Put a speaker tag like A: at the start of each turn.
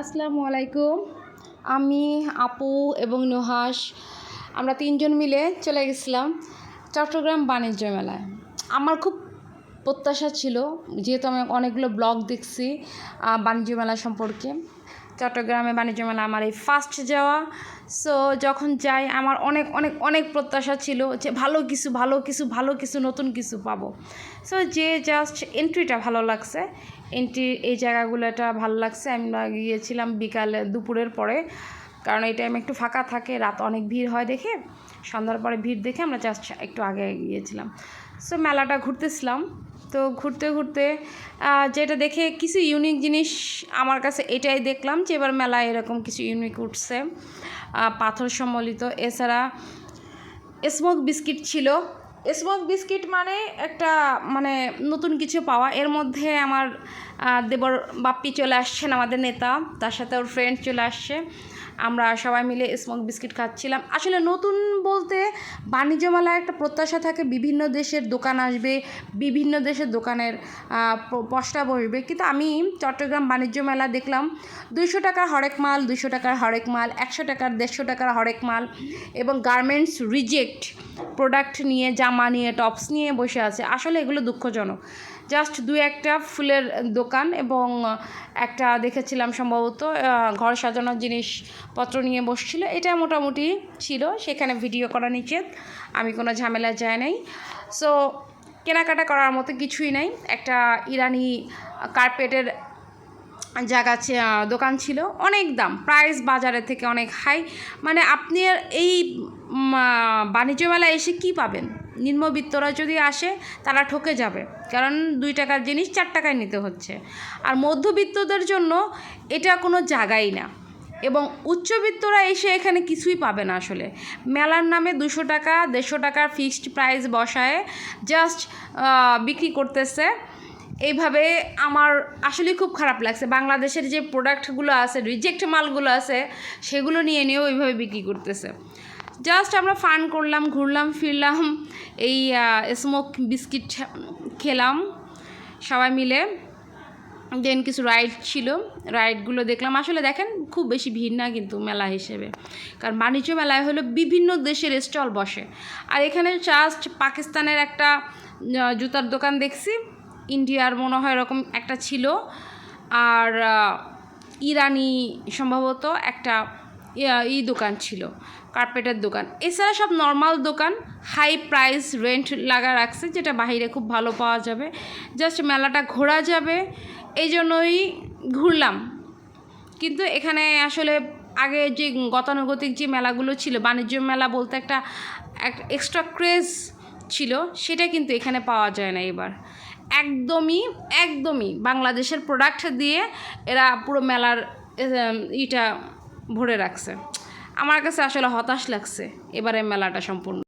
A: আসসালামু আলাইকুম। আমি আপু এবং নুহাস আমরা তিনজন মিলে চলে গেছিলাম চট্টগ্রাম বাণিজ্য মেলায়। আমার খুব প্রত্যাশা ছিল, যেহেতু আমি অনেকগুলো ব্লগ দেখছি বাণিজ্য মেলা সম্পর্কে। চট্টগ্রামে বাণিজ্য মেলা আমার এই ফার্স্ট যাওয়া। সো যখন যাই আমার অনেক অনেক অনেক প্রত্যাশা ছিল যে ভালো কিছু নতুন কিছু পাবো। সো যে জাস্ট এন্ট্রিটা ভালো লাগছে, এই জায়গাগুলোটা ভালো লাগছে। আমরা গিয়েছিলাম দুপুরের পরে, কারণ এই টাইমে একটু ফাঁকা থাকে, রাত অনেক ভিড় হয় দেখে, সন্ধ্যার পরে ভিড় দেখে আমরা জাস্ট একটু আগে গিয়েছিলাম। সো মেলাটা ঘুরতেছিলাম। তো ঘুরতে ঘুরতে যেটা দেখে কিছু ইউনিক জিনিস আমার কাছে এটাই দেখলাম যে এবার মেলায় এরকম কিছু ইউনিক উঠছে, পাথর সম্বলিত। এছাড়া স্মোক বিস্কিট ছিল। স্মোক বিস্কিট মানে একটা নতুন কিছু পাওয়া। এর মধ্যে আমার দেবর বাপ্পি চলে আসছেন, আমাদের নেতা, তার সাথে ওর ফ্রেন্ড চলে আসছে। আমরা সবাই মিলে স্মোক বিস্কিট খাচ্ছিলাম। আসলে নতুন বলতে বাণিজ্য মেলায় একটা প্রত্যাশা থাকে, বিভিন্ন দেশের দোকান আসবে, বিভিন্ন দেশের দোকানের পসরা বসবে। কিন্তু আমি চট্টগ্রাম বাণিজ্য মেলা দেখলাম 200 টাকার হরেক মাল, 200 টাকার হরেক মাল, 100 টাকার 150 টাকার হরেক মাল, এবং গার্মেন্টস রিজেক্ট প্রোডাক্ট নিয়ে, জামা নিয়ে, টপস নিয়ে বসে আছে। আসলে এগুলো দুঃখজনক। জাস্ট একটা ফুলের দোকান এবং একটা দেখেছিলাম সম্ভবত ঘর সাজানোর জিনিসপত্র নিয়ে বসছিল। এটা মোটামুটি ছিল, সেখানে ভিডিও করা নিষেধ, আমি কোনো ঝামেলা যাই নাই। সো কেনাকাটা করার মতো কিছুই নাই। একটা ইরানি কার্পেটের দোকান ছিল, অনেক দাম, প্রাইস বাজারের থেকে অনেক হাই। আপনি এই বাণিজ্য মেলায় এসে কী পাবেন? নিম্নবিত্তরা যদি আসে তারা ঠকে যাবে, কারণ 2 টাকার জিনিস 4 টাকায় নিতে হচ্ছে। আর মধ্যবিত্তদের জন্য এটা কোনো জায়গাই না, এবং উচ্চবিত্তরা এসে এখানে কিছুই পাবে না। আসলে মেলার নামে 200 টাকা 150 টাকার ফিক্সড প্রাইস বসায় জাস্ট বিক্রি করতেছে। এইভাবে আমার আসলে খুব খারাপ লাগছে। বাংলাদেশের যে প্রোডাক্টগুলো আছে, রিজেক্ট মালগুলো আছে, সেগুলো নিয়েও এইভাবে বিক্রি করতেছে। জাস্ট আমরা ফান করলাম, ঘুরলাম ফিরলাম, এই স্মোক বিস্কিট খেলাম সবাই মিলে। দেন কিছু রাইড ছিল, রাইডগুলো দেখলাম। আসলে দেখেন, খুব বেশি ভিড় না কিন্তু মেলা হিসেবে, কারণ বাণিজ্য মেলায় হলো বিভিন্ন দেশের স্টল বসে। আর এখানে জাস্ট পাকিস্তানের একটা জুতার দোকান দেখছি, ইন্ডিয়ার মনে হয় এরকম একটা ছিল, আর ইরানি সম্ভবত একটা দোকান ছিল, কার্পেটের দোকান। এছাড়া সব নর্মাল দোকান, হাই প্রাইস রেন্ট লাগা রাখছে, যেটা বাইরে খুব ভালো পাওয়া যাবে। জাস্ট মেলাটা ঘোরা যাবে, এই জন্যই ঘুরলাম। কিন্তু এখানে আসলে আগে যে গতানুগতিক যে মেলাগুলো ছিল, বাণিজ্য মেলা বলতে একটা এক্সট্রা ক্রেজ ছিল, সেটা কিন্তু এখানে পাওয়া যায় না এবার। একদমই বাংলাদেশের প্রোডাক্ট দিয়ে এরা পুরো মেলার ভরে রাখছে। আমার কাছে আসলে হতাশ লাগছে এবারে মেলাটা সম্পূর্ণ।